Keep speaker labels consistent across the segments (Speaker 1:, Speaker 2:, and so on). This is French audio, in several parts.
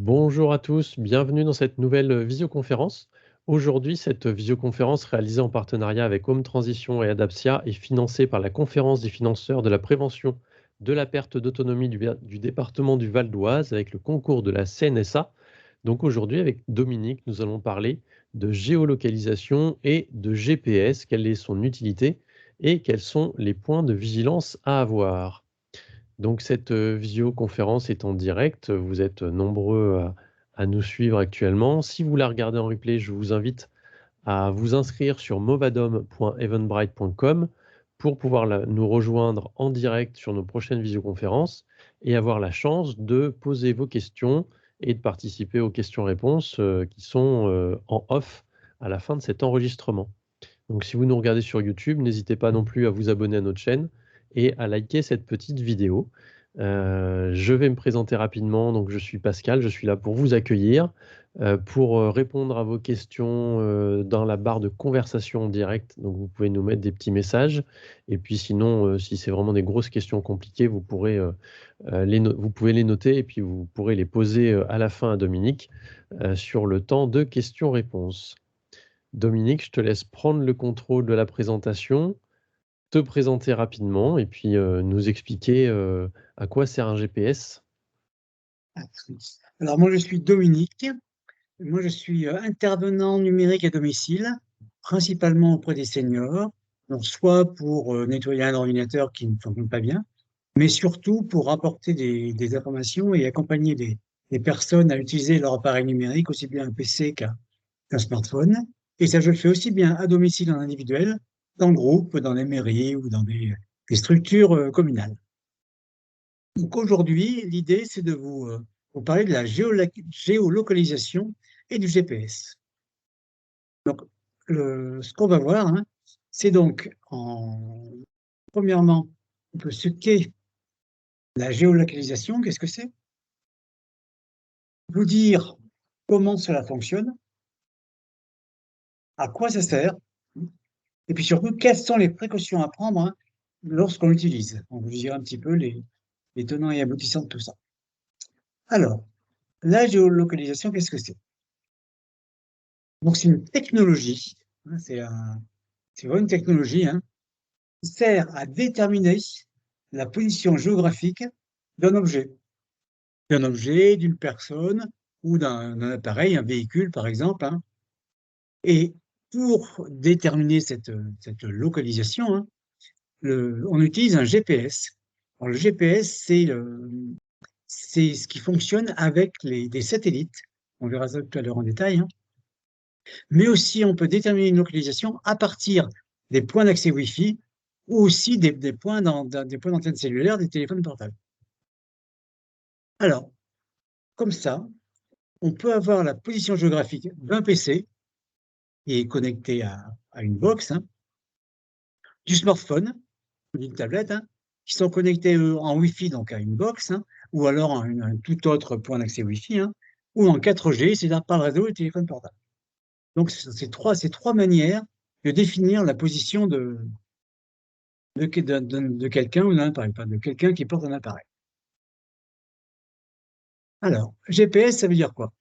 Speaker 1: Bonjour à tous, bienvenue dans cette nouvelle visioconférence. Aujourd'hui, cette visioconférence réalisée en partenariat avec Home Transition et Adaptia est financée par la Conférence des financeurs de la prévention de la perte d'autonomie du département du Val d'Oise avec le concours de la CNSA. Donc aujourd'hui, avec Dominique, nous allons parler de géolocalisation et de GPS, quelle est son utilité et quels sont les points de vigilance à avoir. Donc cette, visioconférence est en direct, vous êtes nombreux à nous suivre actuellement. Si vous la regardez en replay, je vous invite à vous inscrire sur movadom.eventbrite.com pour pouvoir nous rejoindre en direct sur nos prochaines visioconférences et avoir la chance de poser vos questions et de participer aux questions-réponses qui sont en off à la fin de cet enregistrement. Donc si vous nous regardez sur YouTube, n'hésitez pas non plus à vous abonner à notre chaîne et à liker cette petite vidéo. Je vais me présenter rapidement, donc je suis Pascal, je suis là pour vous accueillir, pour, répondre à vos questions, dans la barre de conversation en direct. Donc vous pouvez nous mettre des petits messages et puis sinon, si c'est vraiment des grosses questions compliquées, vous pourrez, vous pouvez les noter et puis vous pourrez les poser, à la fin à Dominique, sur le temps de questions-réponses. Dominique, je te laisse prendre le contrôle de la présentation, te présenter rapidement et puis, nous expliquer, à quoi sert un GPS.
Speaker 2: Alors moi je suis Dominique, moi je suis intervenant numérique à domicile, principalement auprès des seniors, donc soit pour nettoyer un ordinateur qui ne fonctionne pas bien, mais surtout pour apporter des informations et accompagner des personnes à utiliser leur appareil numérique, aussi bien un PC qu'un smartphone. Et ça je le fais aussi bien à domicile en individuel, dans le groupe, dans les mairies ou dans des structures communales. Donc aujourd'hui, l'idée, c'est de vous parler de la géolocalisation et du GPS. Donc, ce qu'on va voir, hein, c'est donc, premièrement, on peut ce qu'est la géolocalisation, qu'est-ce que c'est? Vous dire comment cela fonctionne, à quoi ça sert, et puis surtout, quelles sont les précautions à prendre, hein, lorsqu'on l'utilise. On vous dira un petit peu les tenants et aboutissants de tout ça. Alors, la géolocalisation, qu'est-ce que c'est? Donc, c'est une technologie, hein, c'est vraiment une technologie, hein, qui sert à déterminer la position géographique d'un objet, d'une personne ou d'un appareil, un véhicule par exemple, hein. Et pour déterminer cette localisation, hein, on utilise un GPS. Alors, le GPS, c'est ce qui fonctionne avec des satellites. On verra ça tout à l'heure en détail, hein. Mais aussi on peut déterminer une localisation à partir des points d'accès Wi-Fi ou aussi des points d'antenne cellulaire des téléphones portables. Alors, comme ça, on peut avoir la position géographique d'un PC qui est connecté à une box, hein, du smartphone ou d'une tablette, hein, qui sont connectés en Wi-Fi, donc à une box, hein, ou alors à un tout autre point d'accès Wi-Fi, hein, ou en 4G, c'est-à-dire par le réseau du téléphone portable. Donc, c'est trois manières de définir la position de quelqu'un ou d'un appareil, pas de quelqu'un qui porte un appareil. Alors, GPS, ça veut dire quoi?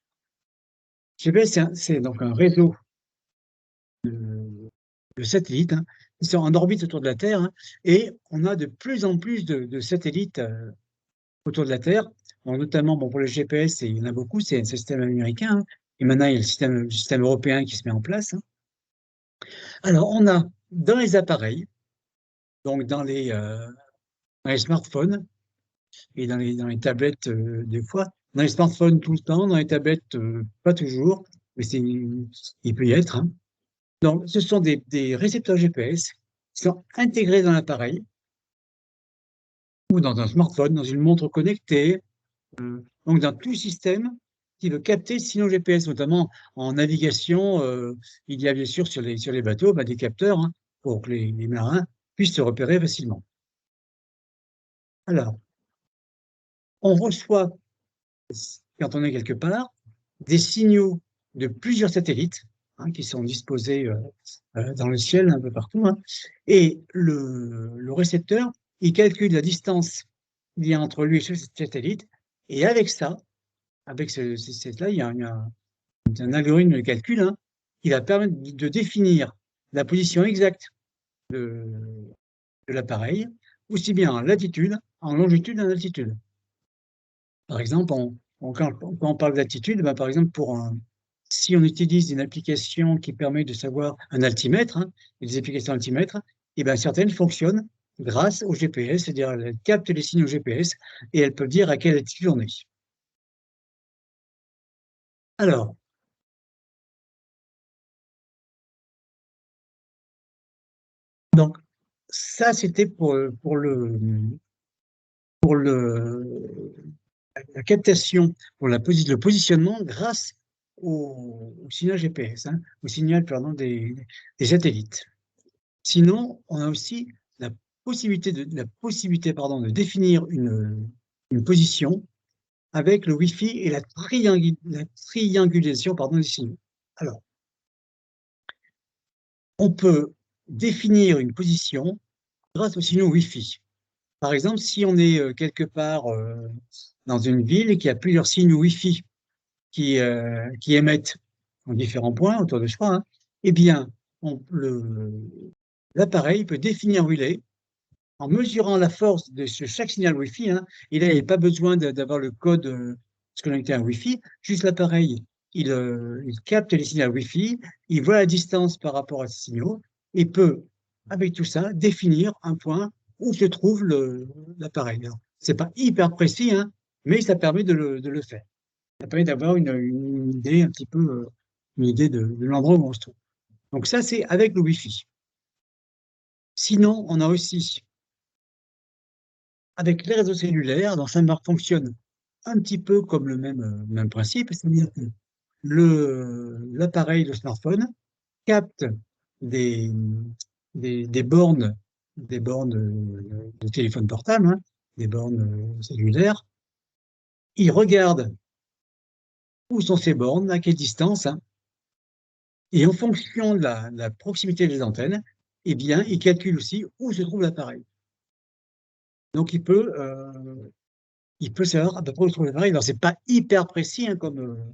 Speaker 2: GPS, c'est donc un réseau de satellites, hein, qui sont en orbite autour de la Terre, hein, et on a de plus en plus de satellites autour de la Terre. Donc, notamment, bon, pour le GPS, il y en a beaucoup, c'est un système américain, hein, et maintenant il y a le système européen qui se met en place, hein. Alors, on a dans les appareils, donc dans les smartphones, et dans les tablettes, des fois. Dans les smartphones tout le temps, dans les tablettes, pas toujours, mais il peut y être, hein. Donc, ce sont des récepteurs GPS qui sont intégrés dans l'appareil ou dans un smartphone, dans une montre connectée, donc dans tout système qui veut capter le signal GPS, notamment en navigation. Il y a bien sûr sur les bateaux, des capteurs, hein, pour que les marins puissent se repérer facilement. Alors, on reçoit, quand on est quelque part, des signaux de plusieurs satellites, hein, qui sont disposés dans le ciel un peu partout, hein, et le récepteur, il calcule la distance qu'il y a entre lui et ce satellite, et avec ça, avec là, il y a un algorithme de calcul hein, qui va permettre de définir la position exacte de l'appareil, aussi bien en latitude, en longitude et en altitude. Par exemple, quand on parle d'altitude, ben, par exemple, si on utilise une application qui permet de savoir un altimètre, hein, des applications altimètre, et ben, certaines fonctionnent grâce au GPS, c'est-à-dire elles captent les signaux GPS et elles peuvent dire à quelle altitude on est. Alors, donc, ça, c'était pour la captation, pour le positionnement grâce au signal GPS, hein, au signal pardon, des satellites. Sinon, on a aussi la possibilité pardon, de définir une position avec le Wi-Fi et la triangulation pardon, des signaux. Alors, on peut définir une position grâce au signaux Wi-Fi. Par exemple, si on est quelque part dans une ville et qu'il y a plusieurs signaux Wi-Fi qui émettent en différents points autour de soi, hein, eh bien, l'appareil peut définir où il est en mesurant la force de chaque signal Wi-Fi. Hein, il n'y a pas besoin d'avoir le code se connecter à un Wi-Fi, juste l'appareil, il capte les signaux Wi-Fi, il voit la distance par rapport à ces signaux et peut, avec tout ça, définir un point où se trouve l'appareil. Ce n'est pas hyper précis, hein, mais ça permet de le faire. Ça permet d'avoir une idée un petit peu, une idée de l'endroit où on se trouve. Donc ça, c'est avec le Wi-Fi. Sinon, on a aussi, avec les réseaux cellulaires, donc ça fonctionne un petit peu comme le même principe, c'est-à-dire que l'appareil, le smartphone, capte des, des bornes, de téléphone portable, hein, des bornes cellulaires. Il regarde où sont ces bornes, à quelle distance, hein, et en fonction de la proximité des antennes, eh bien, il calcule aussi où se trouve l'appareil. Donc, il peut savoir à peu près où se trouve l'appareil. Alors, c'est pas hyper précis hein, comme,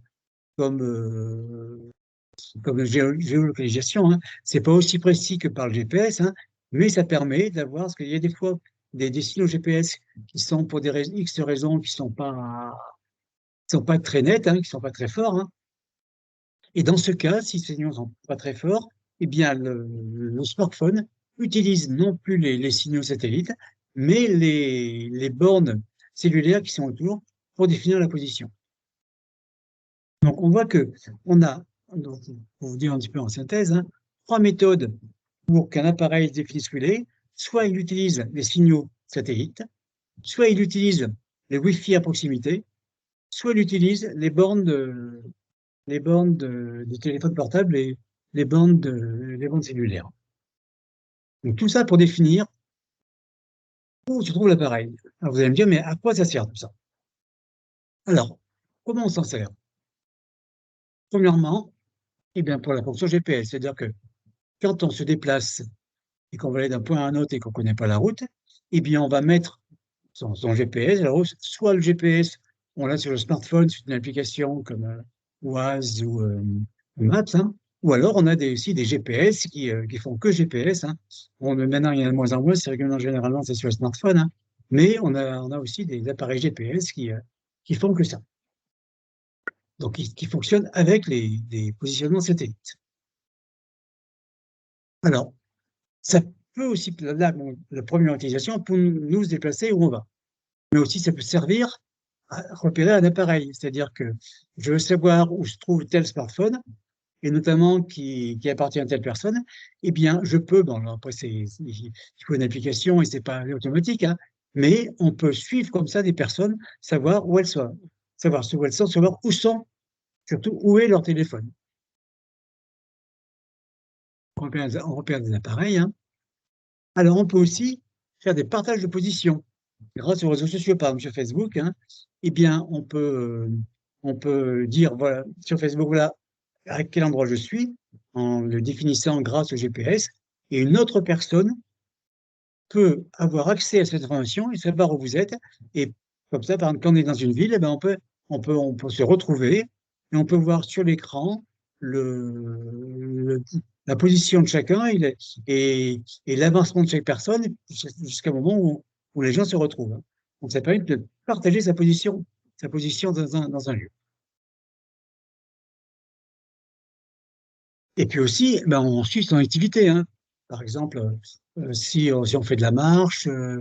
Speaker 2: géolocalisation. Hein. C'est pas aussi précis que par le GPS, hein, mais ça permet d'avoir, parce qu'il y a des fois des signaux GPS qui sont pour des X raisons qui sont pas très nets, hein, qui sont pas très forts. Hein. Et dans ce cas, si ces signaux sont pas très forts, eh bien le smartphone utilise non plus les signaux satellites, mais les bornes cellulaires qui sont autour pour définir la position. Donc on voit que on a, donc, pour vous dire un petit peu en synthèse, hein, 3 méthodes pour qu'un appareil définisse où il est. Soit il utilise les signaux satellites, soit il utilise les Wi-Fi à proximité, soit il utilise les bornes des téléphones portables et les bornes cellulaires. Donc tout ça pour définir où se trouve l'appareil. Alors vous allez me dire, mais à quoi ça sert tout ça? Alors, comment on s'en sert? Premièrement, eh bien pour la fonction GPS, c'est-à-dire que quand on se déplace et qu'on va aller d'un point à un autre et qu'on ne connaît pas la route, eh bien on va mettre son GPS. Alors, soit le GPS, on l'a sur le smartphone, sur une application comme Waze ou Maps, hein, ou alors on a aussi des GPS qui font que GPS. Hein. Bon, maintenant, il y en a de moins en moins, c'est généralement c'est sur le smartphone, hein, mais on a aussi des appareils GPS qui font que ça. Donc, qui fonctionnent avec les positionnements satellites. Alors, ça peut aussi, là, bon, la première utilisation, pour nous se déplacer où on va. Mais aussi, ça peut servir à repérer un appareil. C'est-à-dire que je veux savoir où se trouve tel smartphone, et notamment qui appartient à telle personne, eh bien, je peux, bon, après, il faut une application et c'est pas automatique, hein, mais on peut suivre comme ça des personnes, savoir où elles sont, savoir où elles sont, savoir où sont, surtout où est leur téléphone. On repère des appareils, hein. Alors, on peut aussi faire des partages de position grâce aux réseaux sociaux, par exemple sur Facebook, hein, eh bien, on peut dire, voilà, sur Facebook, voilà, à quel endroit je suis, en le définissant grâce au GPS, et une autre personne peut avoir accès à cette information et savoir où vous êtes. Et comme ça, par exemple, quand on est dans une ville, eh ben, on peut se retrouver et on peut voir sur l'écran la position de chacun et l'avancement de chaque personne jusqu'à un moment où les gens se retrouvent, hein. Donc, ça permet de partager sa position dans un lieu. Et puis aussi, ben, on suit son activité, hein. Par exemple, si on fait de la marche, eh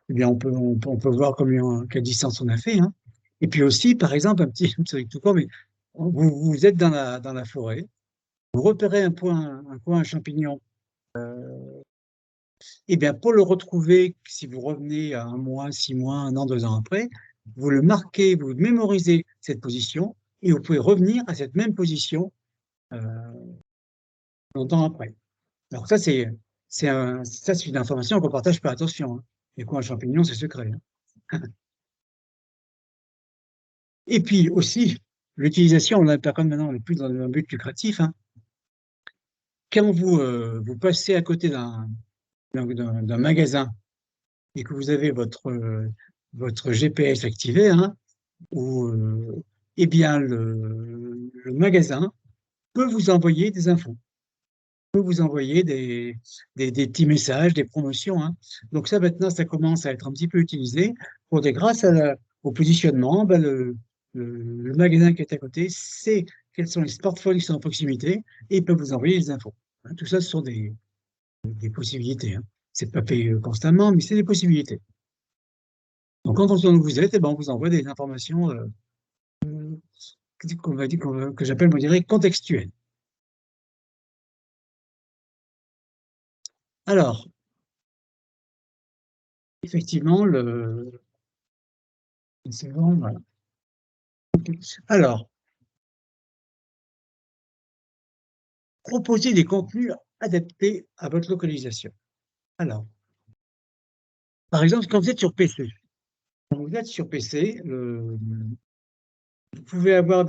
Speaker 2: bien on peut voir quelle distance on a fait, hein. Et puis aussi, par exemple, un petit truc tout con, mais vous êtes dans la forêt, vous repérez un coin, un champignon. Eh bien, pour le retrouver, si vous revenez à 1 mois, 6 mois, 1 an, 2 ans après, vous le marquez, vous mémorisez cette position et vous pouvez revenir à cette même position euh, longtemps après. Alors ça, c'est une information qu'on partage pas, attention, hein. Et quoi, un champignon, c'est secret, hein. Et puis aussi, l'utilisation, on par contre maintenant, on n'est plus dans un but lucratif, hein. Quand vous passez à côté d'un magasin et que vous avez votre GPS activé, hein, eh bien, le magasin peut vous envoyer des infos, peut vous envoyer des petits messages, des promotions, hein. Donc ça, maintenant, ça commence à être un petit peu utilisé grâce au positionnement, ben, le magasin qui est à côté sait quels sont les smartphones qui sont à proximité et il peut vous envoyer des infos, hein. Tout ça, ce sont des possibilités, hein. C'est pas payé constamment, mais c'est des possibilités. Donc, en fonction de où vous êtes, eh ben, on vous envoie des informations que j'appelle, on dirait, contextuelles. Alors, effectivement, une seconde, voilà. Alors, proposer des contenus adaptés à votre localisation. Alors, par exemple, quand vous êtes sur PC, vous pouvez avoir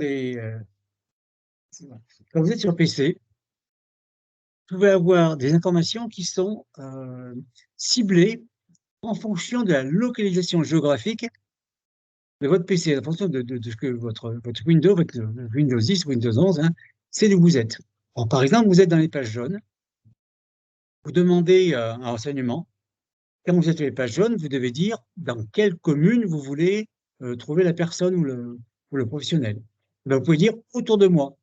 Speaker 2: quand vous êtes sur PC, vous pouvez avoir des informations qui sont ciblées en fonction de la localisation géographique de votre PC, en fonction de ce que votre Windows, votre Windows 10, Windows 11, hein, c'est d'où vous êtes. Alors, par exemple, vous êtes dans les pages jaunes, vous demandez un renseignement. Quand vous êtes sur les pages jaunes, vous devez dire dans quelle commune vous voulez trouver la personne ou le professionnel. Ben, vous pouvez dire autour de moi.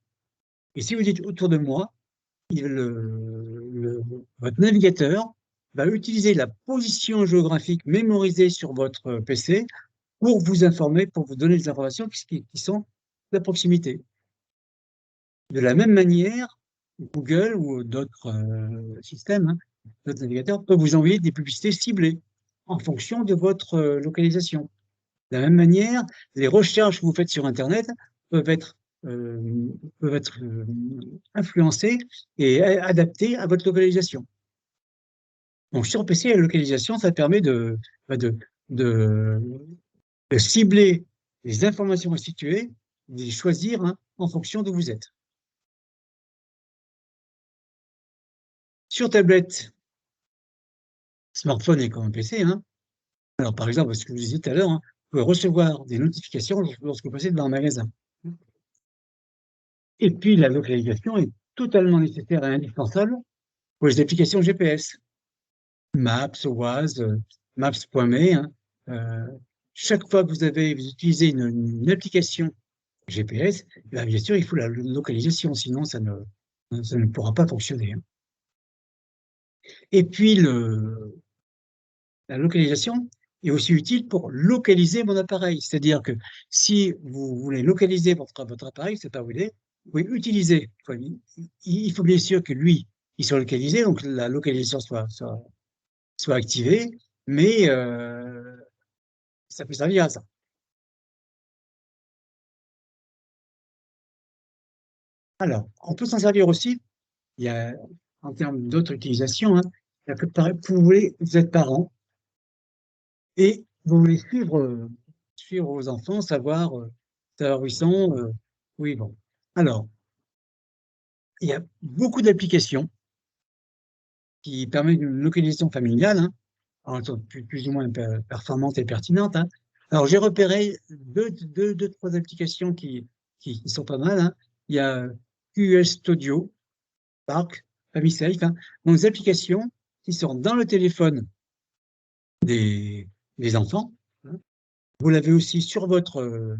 Speaker 2: Et si vous dites autour de moi, votre navigateur va utiliser la position géographique mémorisée sur votre PC pour vous informer, pour vous donner des informations qui sont de proximité. De la même manière, Google ou d'autres systèmes, hein, d'autres navigateurs peuvent vous envoyer des publicités ciblées en fonction de votre localisation. De la même manière, les recherches que vous faites sur Internet peuvent être influencées et adaptées à votre localisation. Donc, sur PC, la localisation, ça permet de cibler les informations instituées, de les choisir, hein, en fonction d'où vous êtes. Sur tablette, smartphone et comme un PC, hein. Alors, par exemple, ce que je vous disais tout à l'heure, hein, vous pouvez recevoir des notifications lorsque vous passez devant un magasin. Et puis, la localisation est totalement nécessaire et indispensable pour les applications GPS. Maps, Waze, Maps.me, hein. Chaque fois que vous utilisez une application GPS, bien sûr, il faut la localisation, sinon ça ne pourra pas fonctionner, hein. Et puis, la localisation est aussi utile pour localiser mon appareil. C'est-à-dire que si vous voulez localiser votre appareil, c'est pas où il est, vous pouvez utiliser. Il faut bien sûr que lui, il soit localisé, donc la localisation soit activée, mais ça peut servir à ça. Alors, on peut s'en servir aussi, il y a, en termes d'autres utilisations, hein, vous êtes parent et vous voulez suivre vos enfants, savoir où ils sont, où ils vont. Alors, il y a beaucoup d'applications qui permettent une localisation familiale, hein. Alors, elles sont plus ou moins performantes et pertinentes, hein. Alors, j'ai repéré trois applications qui sont pas mal, hein. Il y a QS Studio, Park, FamiSafe, hein. Donc, des applications qui sont dans le téléphone des enfants, hein. Vous l'avez aussi sur votre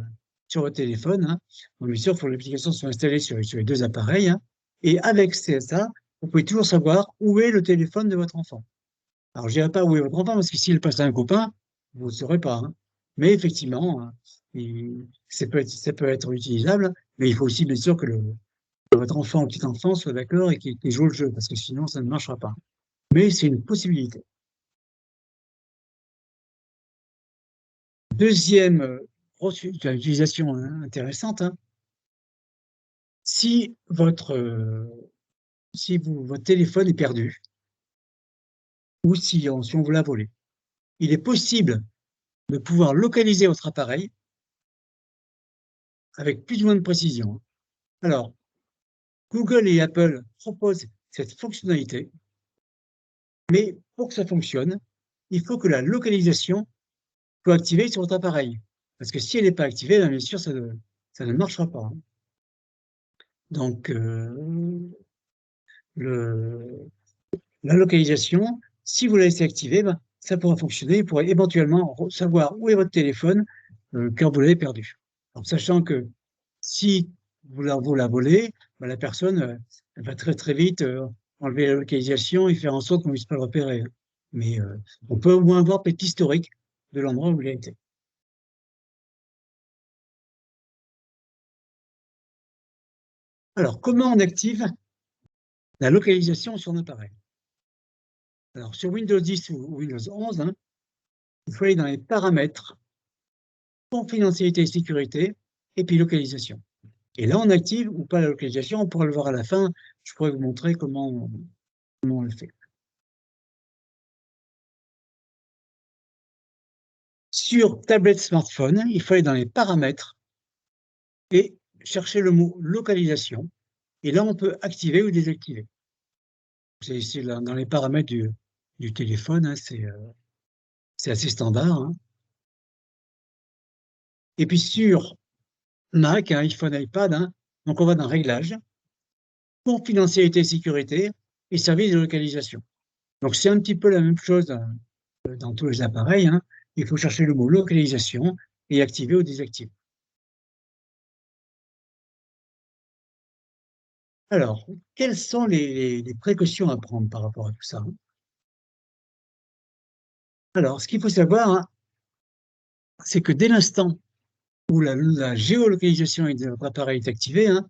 Speaker 2: téléphone, hein. Donc, bien sûr, il faut que l'application soit installée sur les deux appareils, hein. Et avec ça, vous pouvez toujours savoir où est le téléphone de votre enfant. Alors, je dirais pas où est votre enfant, parce que s'il passe à un copain, vous ne saurez pas, hein. Mais effectivement, hein, ça peut être utilisable, mais il faut aussi bien sûr que votre enfant ou petit enfant soit d'accord et qu'il joue le jeu, parce que sinon, ça ne marchera pas. Mais c'est une possibilité. Deuxième grosse utilisation, hein, intéressante, hein. Si votre téléphone est perdu, ou si on vous l'a volé, il est possible de pouvoir localiser votre appareil avec plus ou moins de précision, hein. Alors, Google et Apple proposent cette fonctionnalité, mais pour que ça fonctionne, il faut que la localisation soit activée sur votre appareil. Parce que si elle n'est pas activée, bien sûr, ça ne marchera pas, hein. Donc, la localisation, si vous la laissez activée, ben, ça pourra fonctionner. Vous pourrez éventuellement savoir où est votre téléphone quand vous l'avez perdu. En sachant que si vous la volez, ben, la personne elle va très très vite enlever la localisation et faire en sorte qu'on ne puisse pas le repérer, hein. Mais on peut au moins voir peut-être l'historique de l'endroit où il a été. Alors, comment on active la localisation sur un appareil? Alors, sur Windows 10 ou Windows 11, hein, il faut aller dans les paramètres, confidentialité et sécurité, et puis localisation. Et là, on active ou pas la localisation, on pourra le voir à la fin. Je pourrais vous montrer comment on le fait. Sur tablette smartphone, il faut aller dans les paramètres et chercher le mot localisation. Et là, on peut activer ou désactiver. C'est dans les paramètres du téléphone, hein, c'est assez standard, hein. Et puis sur Mac, hein, iPhone, iPad, hein, donc on va dans Réglages, confidentialité et sécurité et service de localisation. Donc c'est un petit peu la même chose dans tous les appareils, hein. Il faut chercher le mot localisation et activer ou désactiver. Alors, quelles sont les précautions à prendre par rapport à tout ça? Alors, ce qu'il faut savoir, hein, c'est que dès l'instant où la géolocalisation de votre appareil est activée, hein,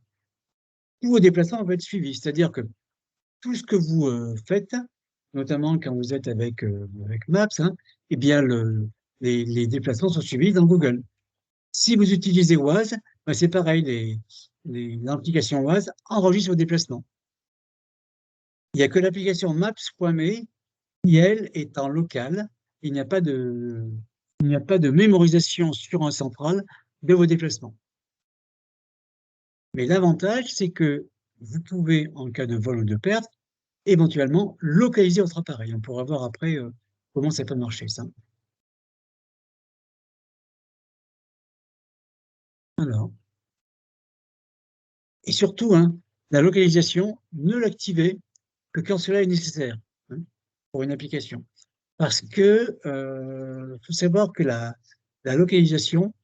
Speaker 2: tous vos déplacements vont être suivis. C'est-à-dire que tout ce que vous faites, notamment quand vous êtes avec Maps, hein, eh bien, les déplacements sont suivis dans Google. Si vous utilisez Waze, ben c'est pareil, l'application Waze enregistre vos déplacements. Il n'y a que l'application Maps.me qui, elle, est en local. Il n'y a pas de mémorisation sur un central de vos déplacements. Mais l'avantage, c'est que vous pouvez, en cas de vol ou de perte, éventuellement localiser votre appareil. On pourra voir après comment ça peut marcher, ça. Alors, et surtout, hein, la localisation, ne l'activez que quand cela est nécessaire, hein, pour une application. Parce que faut savoir que la localisation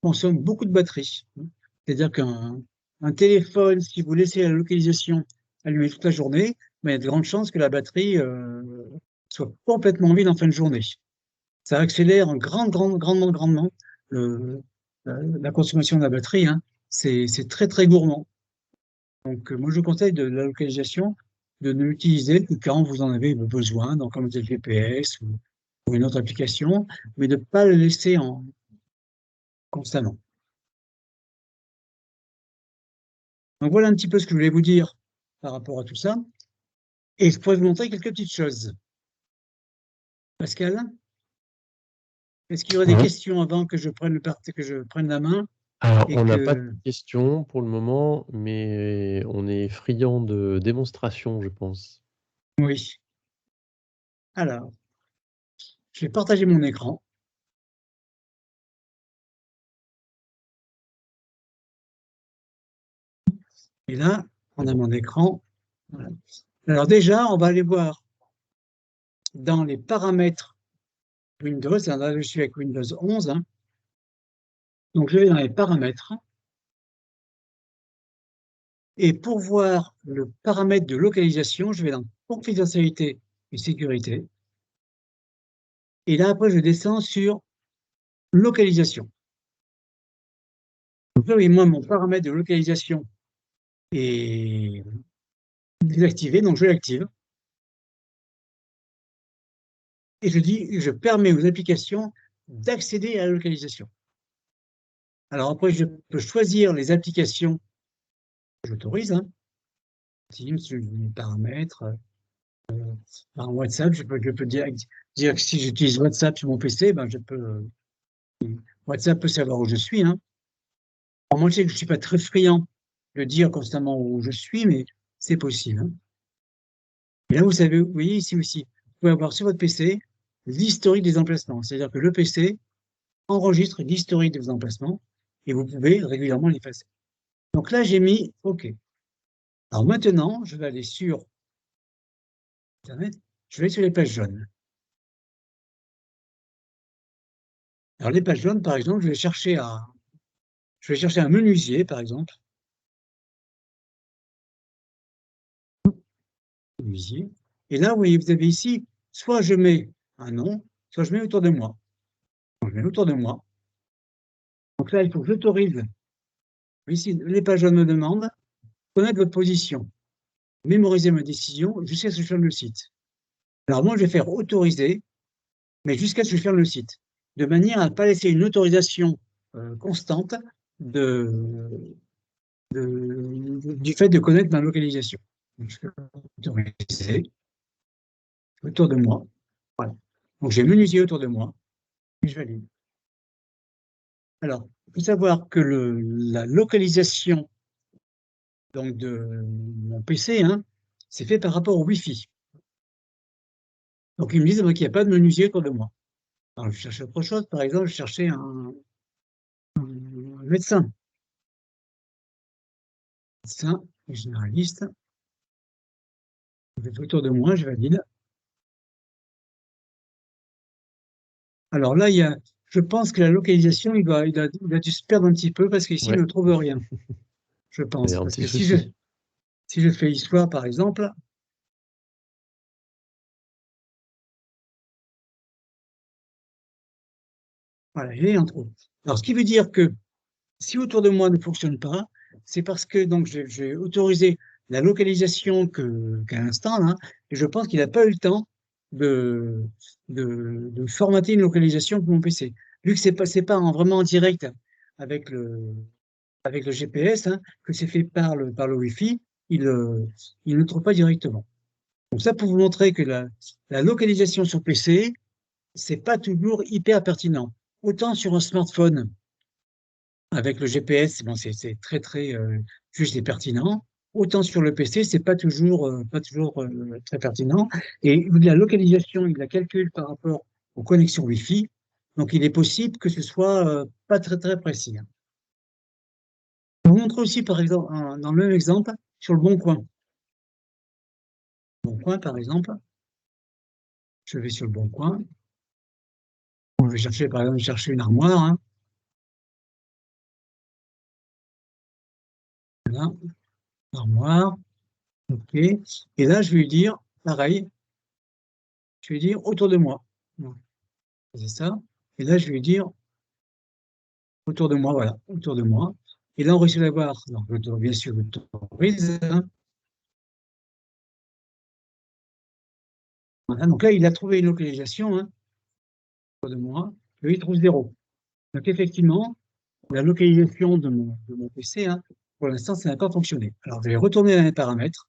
Speaker 2: consomme beaucoup de batterie, hein. C'est-à-dire qu'un téléphone, si vous laissez la localisation allumée toute la journée, ben, il y a de grandes chances que la batterie soit complètement vide en fin de journée. Ça accélère grandement la consommation de la batterie, hein. C'est très très gourmand. Donc moi je vous conseille de la localisation de ne l'utiliser que quand vous en avez besoin, donc comme le GPS ou une autre application, mais de ne pas le laisser constamment. Donc voilà un petit peu ce que je voulais vous dire par rapport à tout ça. Et je pourrais vous montrer quelques petites choses. Pascal, est-ce qu'il y aurait des questions avant que je prenne la main?
Speaker 1: Alors,
Speaker 2: Et
Speaker 1: on n'a pas de
Speaker 2: que...
Speaker 1: questions pour le moment, mais on est friand de démonstrations, je pense.
Speaker 2: Oui. Alors, je vais partager mon écran. Et là, on a mon écran. Voilà. Alors déjà, on va aller voir dans les paramètres Windows. Là, je suis avec Windows 11. Hein. Donc, je vais dans les paramètres. Et pour voir le paramètre de localisation, je vais dans confidentialité et sécurité. Et là, après, je descends sur localisation. Donc là, moi, mon paramètre de localisation est désactivé, donc je l'active. Et je permets aux applications d'accéder à la localisation. Alors après, je peux choisir les applications que j'autorise. Hein. Teams, paramètres. Par WhatsApp, je peux dire que si j'utilise WhatsApp sur mon PC, ben je peux. WhatsApp peut savoir où je suis. Hein. Alors moi, je sais que je ne suis pas très friand de dire constamment où je suis, mais c'est possible. Hein. Et là, vous voyez ici aussi, vous pouvez avoir sur votre PC l'historique des emplacements. C'est-à-dire que le PC enregistre l'historique des emplacements et vous pouvez régulièrement l'effacer. Donc là, j'ai mis OK. Alors maintenant, je vais aller sur Internet, je vais aller sur les pages jaunes. Alors les pages jaunes, par exemple, je vais chercher un menuisier, par exemple. Menuisier. Et là, vous voyez, vous avez ici, soit je mets un nom, soit je mets autour de moi. Donc, je mets autour de moi. Donc là, il faut que j'autorise. Ici, les pages jaunes me demandent connaître votre position, mémoriser ma décision jusqu'à ce que je ferme le site. Alors moi, je vais faire autoriser, mais jusqu'à ce que je ferme le site, de manière à ne pas laisser une autorisation constante du fait de connaître ma localisation. Donc, je vais autoriser autour de moi. Voilà. Donc j'ai menuisier autour de moi et je valide. Alors, il faut savoir que la localisation donc, de mon PC, hein, c'est fait par rapport au Wi-Fi. Donc ils me disent qu'il n'y a pas de menuisier autour de moi. Alors je cherche autre chose, par exemple, je cherchais un médecin. Médecin, généraliste. Autour de moi, je valide. Alors là, je pense que la localisation, il a dû se perdre un petit peu parce qu'ici, il ne trouve rien. Je pense. Parce que si je fais histoire, par exemple, voilà, il en trouve. Alors, ce qui veut dire que si autour de moi ne fonctionne pas, c'est parce que donc j'ai autorisé la localisation qu'à l'instant, là, et je pense qu'il n'a pas eu le temps de formater une localisation pour mon PC. Vu que c'est pas vraiment en direct avec le GPS, hein, que c'est fait par le Wi-Fi, il ne trouve pas directement. Donc ça pour vous montrer que la localisation sur PC, c'est pas toujours hyper pertinent. Autant sur un smartphone, avec le GPS, bon, c'est très juste et pertinent. Autant sur le PC, c'est pas toujours très pertinent. Et la localisation, il la calcule par rapport aux connexions Wi-Fi. Donc il est possible que ce soit pas très précis. Hein. Je vous montre aussi, par exemple, dans le même exemple, sur le Bon Coin. Bon Coin, par exemple, je vais sur le Bon Coin. Je vais chercher, par exemple, une armoire. Hein. Voilà, armoire. OK. Et là, je vais lui dire, pareil, je vais lui dire autour de moi. C'est ça. Et là, je vais lui dire autour de moi, voilà, autour de moi. Et là, on réussit à voir, donc, bien sûr, j'autorise. Hein. Voilà, donc là, il a trouvé une localisation hein, autour de moi. Et il trouve 0. Donc, effectivement, la localisation de mon PC, hein, pour l'instant, ça n'a pas fonctionné. Alors, je vais retourner dans les paramètres.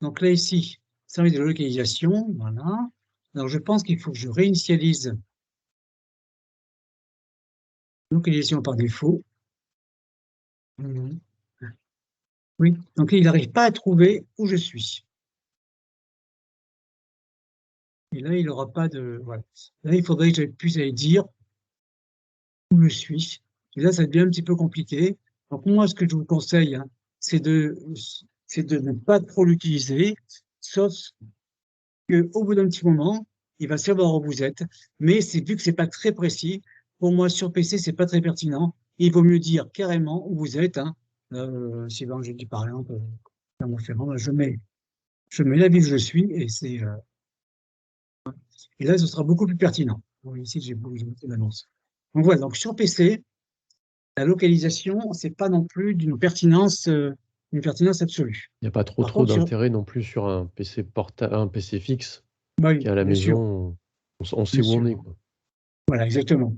Speaker 2: Donc là, ici, service de localisation, voilà. Alors, je pense qu'il faut que je réinitialise localisation par défaut. Oui, donc il n'arrive pas à trouver où je suis. Et là, il n'aura pas de... Voilà. Là, il faudrait que je puisse aller dire où je suis. Et là, ça devient un petit peu compliqué Donc moi, ce que je vous conseille, hein, c'est de ne pas trop l'utiliser, sauf qu'au bout d'un petit moment, il va savoir où vous êtes. Mais vu que c'est pas très précis, pour moi, sur PC, c'est pas très pertinent. Il vaut mieux dire carrément où vous êtes. Hein. Si ben, je dis par exemple, Clermont-Ferrand, je mets la ville où je suis et là, ce sera beaucoup plus pertinent. Bon, ici, j'ai mis l'annonce. Donc voilà, donc sur PC, la localisation, c'est pas non plus d'une pertinence absolue.
Speaker 1: Il n'y a pas
Speaker 2: Par
Speaker 1: trop
Speaker 2: contre,
Speaker 1: d'intérêt non plus sur un PC un PC fixe
Speaker 2: bah oui,
Speaker 1: qui est à la
Speaker 2: bien sûr,
Speaker 1: maison, on sait
Speaker 2: bien
Speaker 1: où on
Speaker 2: sûr.
Speaker 1: est, quoi.
Speaker 2: Voilà, exactement.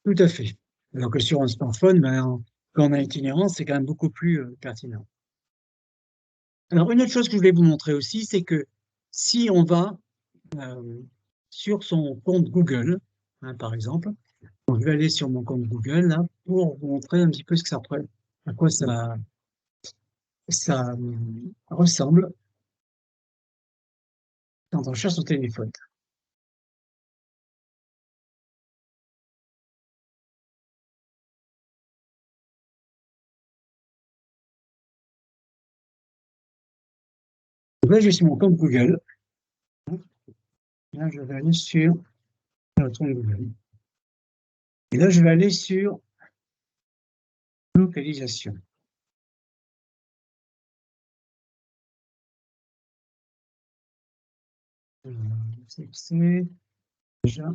Speaker 2: Tout à fait. Alors que sur un smartphone, ben, quand on a itinérance, c'est quand même beaucoup plus pertinent. Alors, une autre chose que je voulais vous montrer aussi, c'est que si on va sur son compte Google, hein, par exemple, donc je vais aller sur mon compte Google là, pour vous montrer un petit peu à quoi ça ressemble quand on cherche son téléphone. Donc là, je suis sur mon compte Google. Là, je vais aller sur le compte Google. Et là, je vais aller sur localisation. C'est déjà.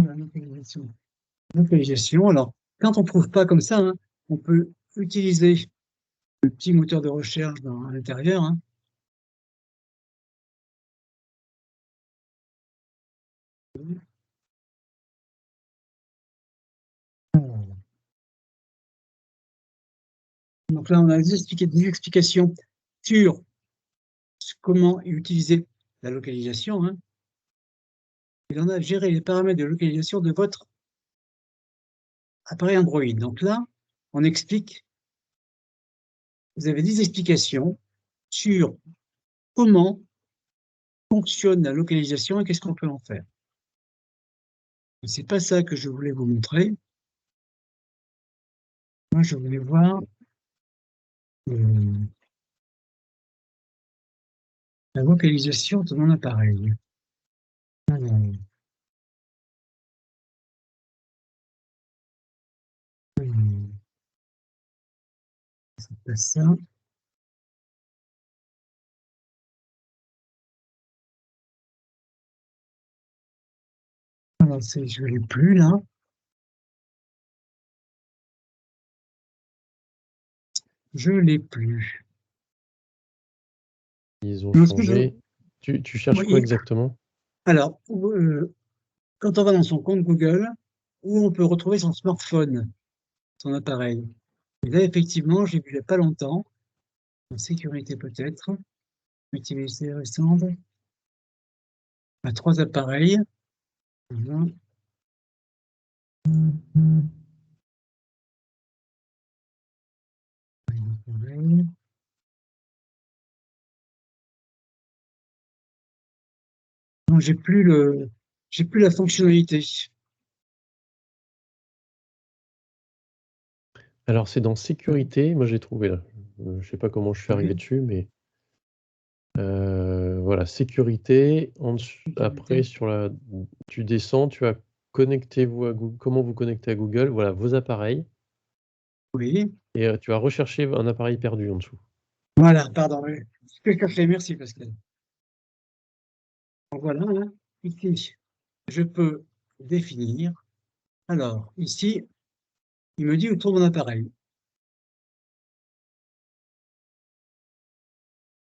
Speaker 2: La localisation. Localisation. Alors, quand on ne trouve pas comme ça, hein, on peut utiliser le petit moteur de recherche à l'intérieur. Hein. Donc là, on a des explications sur comment utiliser la localisation. Hein. Il en a géré les paramètres de localisation de votre appareil Android. Donc là, on explique, vous avez des explications sur comment fonctionne la localisation et qu'est-ce qu'on peut en faire. C'est pas ça que je voulais vous montrer. Moi, je voulais voir la localisation de mon appareil. Alors, c'est pas ça. Alors, je ne l'ai plus là. Je ne l'ai plus.
Speaker 1: Ils ont
Speaker 2: Non, ce que je...
Speaker 1: changé. Tu cherches quoi
Speaker 2: Oui,
Speaker 1: exactement?
Speaker 2: alors, quand on va dans son compte Google, où on peut retrouver son smartphone, son appareil. Et là, effectivement, j'ai vu il n'y a pas longtemps, en sécurité peut-être, activité récente, à 3 appareils. Voilà. Non, j'ai plus la fonctionnalité.
Speaker 1: Alors, c'est dans sécurité. Moi, j'ai trouvé là. Je sais pas comment je suis arrivé
Speaker 2: Oui,
Speaker 1: dessus, mais voilà, sécurité. Après,
Speaker 2: sécurité.
Speaker 1: tu descends, tu as connectez-vous à Google. Comment vous connecter à Google? Voilà, vos appareils.
Speaker 2: Oui,
Speaker 1: Et tu as recherché un appareil perdu en dessous.
Speaker 2: voilà, pardon. Oui. Ce que je fais, merci Pascal. Donc voilà, hein, ici, je peux définir. Alors, ici, il me dit où trouve mon appareil.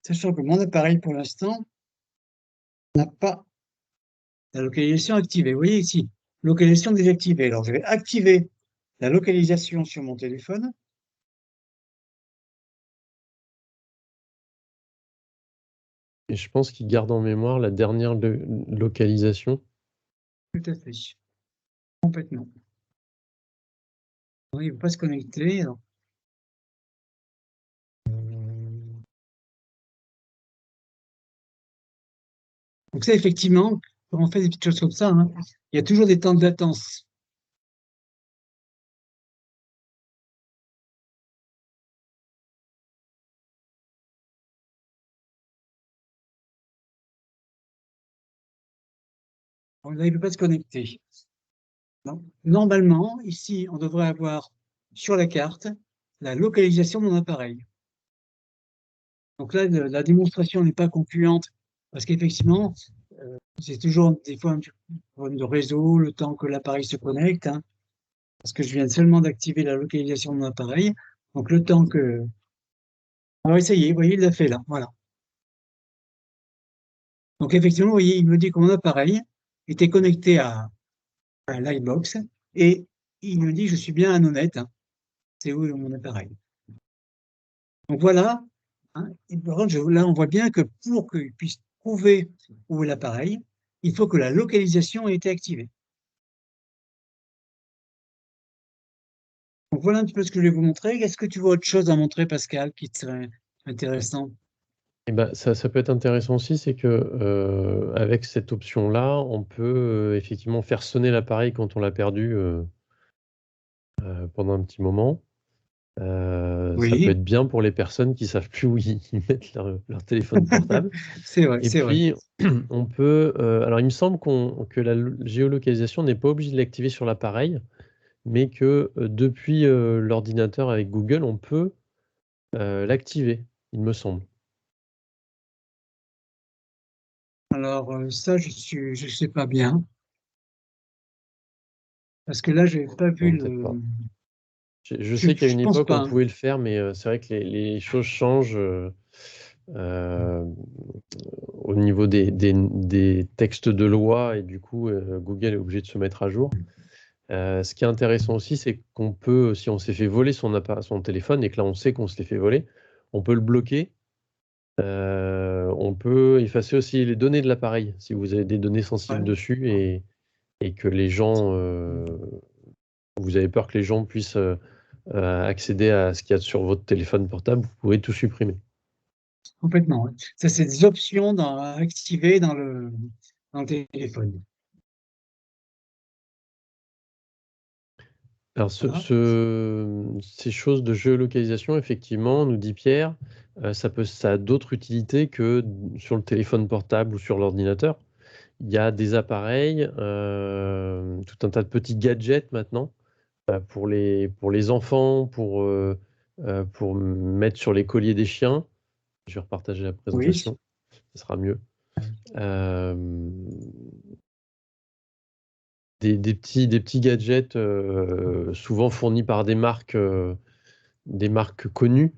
Speaker 2: Sachant que mon appareil, pour l'instant, n'a pas la localisation activée. Vous voyez ici, localisation désactivée. Alors, je vais activer la localisation sur mon téléphone.
Speaker 1: Et je pense qu'il garde en mémoire la dernière localisation.
Speaker 2: Tout à fait. Complètement. Il ne veut pas se connecter. Alors, donc ça, effectivement, quand on fait des petites choses comme ça, hein, il y a toujours des temps de latence. On n'arrive pas à se connecter. Non. Normalement, ici, on devrait avoir sur la carte la localisation de mon appareil. Donc là, la démonstration n'est pas concluante parce qu'effectivement, c'est toujours des fois un petit problème de réseau, le temps que l'appareil se connecte, hein, parce que je viens seulement d'activer la localisation de mon appareil. Donc le temps que... Ah, ça y est, vous voyez, il l'a fait là, voilà. Donc effectivement, vous voyez, il me dit que mon appareil était connecté à l'iBox et il me dit je suis bien un honnête, hein. C'est où mon appareil? Donc voilà, hein. Et par contre, là, on voit bien que pour qu'il puisse trouver où est l'appareil, il faut que la localisation ait été activée. Donc voilà un petit peu ce que je vais vous montrer. Est-ce que tu vois autre chose à montrer, Pascal, qui serait intéressant?
Speaker 1: Et ben, ça peut être intéressant aussi, c'est que avec cette option-là, on peut effectivement faire sonner l'appareil quand on l'a perdu pendant un petit moment. Ça peut
Speaker 2: Oui,
Speaker 1: être bien pour les personnes qui savent plus où ils mettent leur téléphone portable.
Speaker 2: c'est vrai,
Speaker 1: Et
Speaker 2: c'est vrai.
Speaker 1: puis, on peut, alors il me semble que la géolocalisation n'est pas obligé de l'activer sur l'appareil, mais que depuis l'ordinateur avec Google, on peut l'activer, il me semble.
Speaker 2: Alors ça, je sais pas bien, parce que là, je n'ai pas vu
Speaker 1: Non, peut-être pas.
Speaker 2: le...
Speaker 1: Je sais qu'à
Speaker 2: Je
Speaker 1: une
Speaker 2: pense
Speaker 1: époque, on
Speaker 2: pas, hein.
Speaker 1: pouvait le faire, mais c'est vrai que les choses changent euh, au niveau des textes de loi et du coup, Google est obligé de se mettre à jour. Ce qui est intéressant aussi, c'est qu'on peut, si on s'est fait voler son téléphone et que là, on sait qu'on se l'est fait voler, on peut le bloquer. On peut effacer aussi les données de l'appareil si vous avez des données sensibles
Speaker 2: Ouais.
Speaker 1: dessus et que les gens, vous avez peur que les gens puissent accéder à ce qu'il y a sur votre téléphone portable, vous pouvez tout supprimer.
Speaker 2: Complètement, ouais. Ça, c'est des options à activer dans le téléphone.
Speaker 1: Alors,
Speaker 2: Voilà.
Speaker 1: ces choses de géolocalisation, effectivement, nous dit Pierre, ça a d'autres utilités que sur le téléphone portable ou sur l'ordinateur. Il y a des appareils, tout un tas de petits gadgets maintenant pour les enfants, pour mettre sur les colliers des chiens. Je vais repartager la
Speaker 2: Oui.
Speaker 1: présentation, ce sera mieux. Euh, des petits gadgets souvent fournis par des marques connues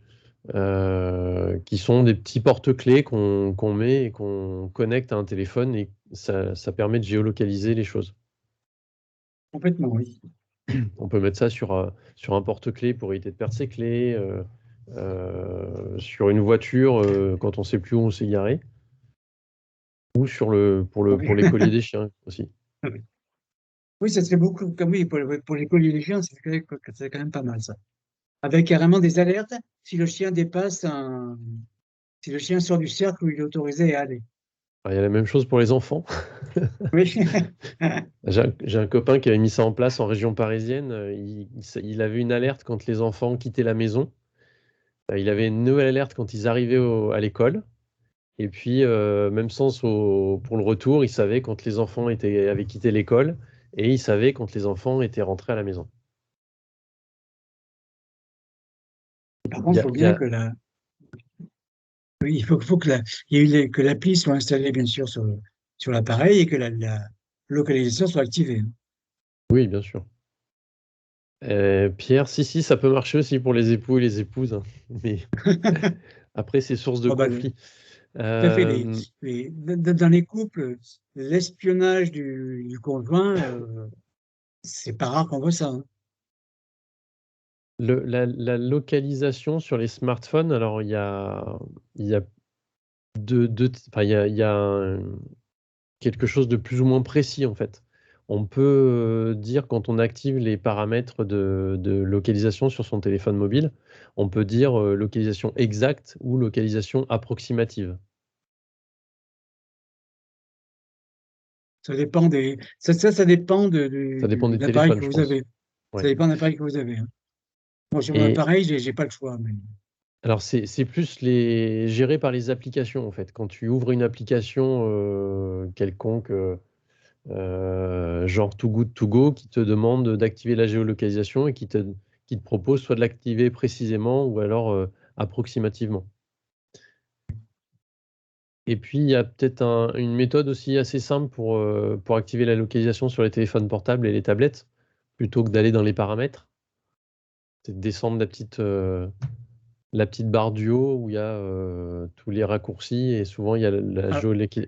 Speaker 1: qui sont des petits porte-clés qu'on met et qu'on connecte à un téléphone et ça permet de géolocaliser les choses.
Speaker 2: Complètement, oui.
Speaker 1: On peut mettre ça sur un porte-clés pour éviter de perdre ses clés, sur une voiture quand on ne sait plus où on s'est garé, ou
Speaker 2: Oui.
Speaker 1: pour les colliers des chiens aussi.
Speaker 2: Oui, ça serait beaucoup, comme oui, pour les colliers des chiens, c'est quand même pas mal, ça. Avec carrément des alertes si le chien dépasse si le chien sort du cercle où il est autorisé à aller.
Speaker 1: Alors, il y a la même chose pour les enfants.
Speaker 2: Oui.
Speaker 1: J'ai un copain qui avait mis ça en place en région parisienne. Il avait une alerte quand les enfants quittaient la maison. Il avait une nouvelle alerte quand ils arrivaient à l'école. Et puis, même sens pour le retour, il savait quand les enfants avaient quitté l'école et il savait quand les enfants étaient rentrés à la maison.
Speaker 2: Par
Speaker 1: Il
Speaker 2: contre,
Speaker 1: y
Speaker 2: il
Speaker 1: a,
Speaker 2: faut
Speaker 1: il y
Speaker 2: bien
Speaker 1: a-
Speaker 2: que oui, faut que il y ait que l'appli soit installée, bien sûr, sur l'appareil et que la localisation soit activée, hein.
Speaker 1: Oui, bien sûr. Pierre, si, ça peut marcher aussi pour les époux et les épouses, hein. Mais après, c'est source de
Speaker 2: Oh, bah,
Speaker 1: conflit.
Speaker 2: tout à fait.
Speaker 1: Euh,
Speaker 2: Dans les couples, l'espionnage du conjoint, c'est pas rare qu'on voit ça, hein.
Speaker 1: la localisation sur les smartphones, alors il y a enfin, il y a quelque chose de plus ou moins précis en fait. On peut dire quand on active les paramètres de localisation sur son téléphone mobile, on peut dire localisation exacte ou localisation approximative.
Speaker 2: Ça dépend ça dépend
Speaker 1: Ça dépend des
Speaker 2: l'appareil
Speaker 1: téléphones,
Speaker 2: que
Speaker 1: je
Speaker 2: vous
Speaker 1: pense.
Speaker 2: avez. Ça
Speaker 1: Ouais.
Speaker 2: dépend de l'appareil que vous avez, hein. Moi, sur mon
Speaker 1: Et
Speaker 2: appareil, j'ai pas le choix, mais
Speaker 1: alors, c'est plus géré par les applications, en fait. Quand tu ouvres une application quelconque, genre Too Good To Go, qui te demande d'activer la géolocalisation et qui te propose soit de l'activer précisément ou alors approximativement. Et puis, il y a peut-être une méthode aussi assez simple pour activer la localisation sur les téléphones portables et les tablettes, plutôt que d'aller dans les paramètres. C'est de descendre la petite barre du haut où il y a tous les raccourcis et souvent il y a la
Speaker 2: ah,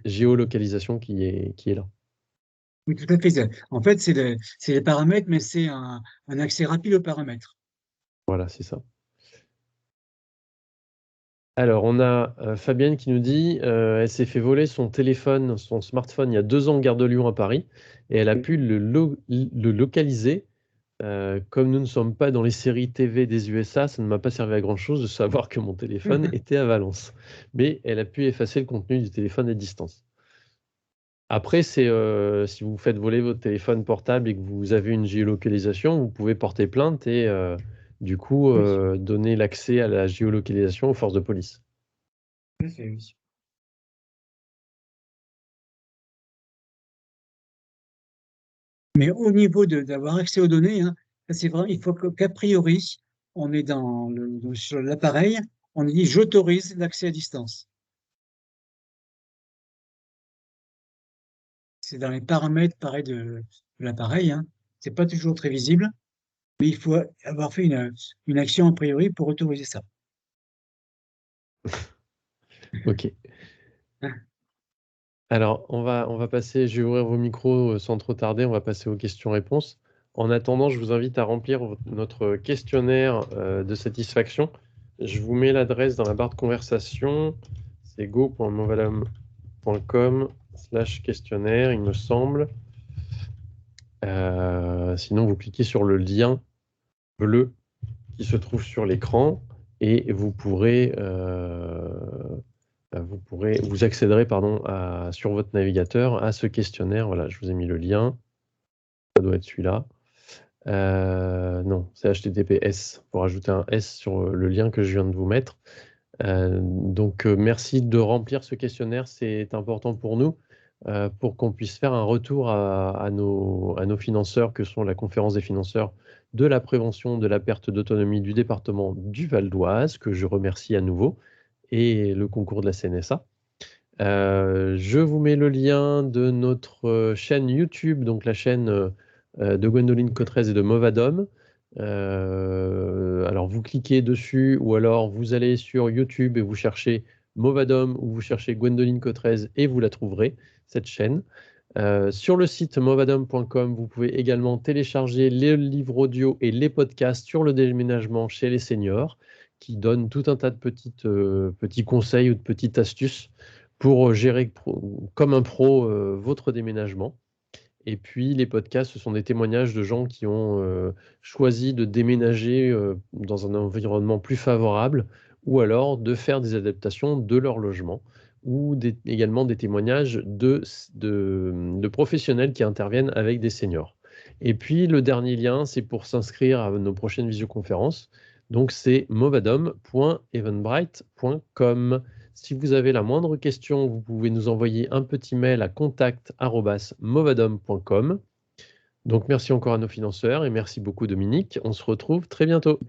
Speaker 1: géolocalisation qui est là.
Speaker 2: oui, tout à fait. En fait, c'est les paramètres, mais c'est un accès rapide aux paramètres.
Speaker 1: Voilà, c'est ça. Alors, on a Fabienne qui nous dit elle s'est fait voler son smartphone, il y a 2 ans en gare de Lyon à Paris, et elle a pu le localiser. Comme nous ne sommes pas dans les séries TV des USA, ça ne m'a pas servi à grand-chose de savoir que mon téléphone était à Valence. Mais elle a pu effacer le contenu du téléphone à distance. Après, si vous faites voler votre téléphone portable et que vous avez une géolocalisation, vous pouvez porter plainte et du coup
Speaker 2: Oui,
Speaker 1: donner l'accès à la géolocalisation aux forces de police.
Speaker 2: tout à fait, oui. Mais au niveau d'avoir accès aux données, hein, ça, c'est vrai, il faut qu'a priori, on est sur l'appareil, on dit j'autorise l'accès à distance. C'est dans les paramètres, pareil, de l'appareil, hein. C'est pas toujours très visible, mais il faut avoir fait une action a priori pour autoriser ça.
Speaker 1: Ok.
Speaker 2: Hein.
Speaker 1: Alors, on va passer, je vais ouvrir vos micros sans trop tarder, on va passer aux questions-réponses. En attendant, je vous invite à remplir notre questionnaire de satisfaction. Je vous mets l'adresse dans la barre de conversation. C'est go.movalam.com/questionnaire, il me semble. Sinon, vous cliquez sur le lien bleu qui se trouve sur l'écran et vous accéderez pardon, sur votre navigateur à ce questionnaire. Voilà, je vous ai mis le lien. Ça doit être celui-là. Non, c'est HTTPS pour ajouter un S sur le lien que je viens de vous mettre. Donc, merci de remplir ce questionnaire. C'est important pour nous pour qu'on puisse faire un retour à nos financeurs, que sont la conférence des financeurs de la prévention de la perte d'autonomie du département du Val d'Oise, que je remercie à nouveau, et le concours de la CNSA. Je vous mets le lien de notre chaîne YouTube, donc la chaîne de Gwendoline Cotrez et de Movadom. Alors vous cliquez dessus ou alors vous allez sur YouTube et vous cherchez Movadom ou vous cherchez Gwendoline Cotrez et vous la trouverez, cette chaîne. Sur le site movadom.com, vous pouvez également télécharger les livres audio et les podcasts sur le déménagement chez les seniors, qui donnent tout un tas de petits conseils ou de petites astuces pour gérer comme un pro votre déménagement. Et puis les podcasts, ce sont des témoignages de gens qui ont choisi de déménager dans un environnement plus favorable ou alors de faire des adaptations de leur logement ou également des témoignages de professionnels qui interviennent avec des seniors. Et puis le dernier lien, c'est pour s'inscrire à nos prochaines visioconférences. Donc c'est movadom.eventbrite.com. Si vous avez la moindre question, vous pouvez nous envoyer un petit mail à contact@movadom.com. Donc merci encore à nos financeurs et merci beaucoup Dominique. On se retrouve très bientôt.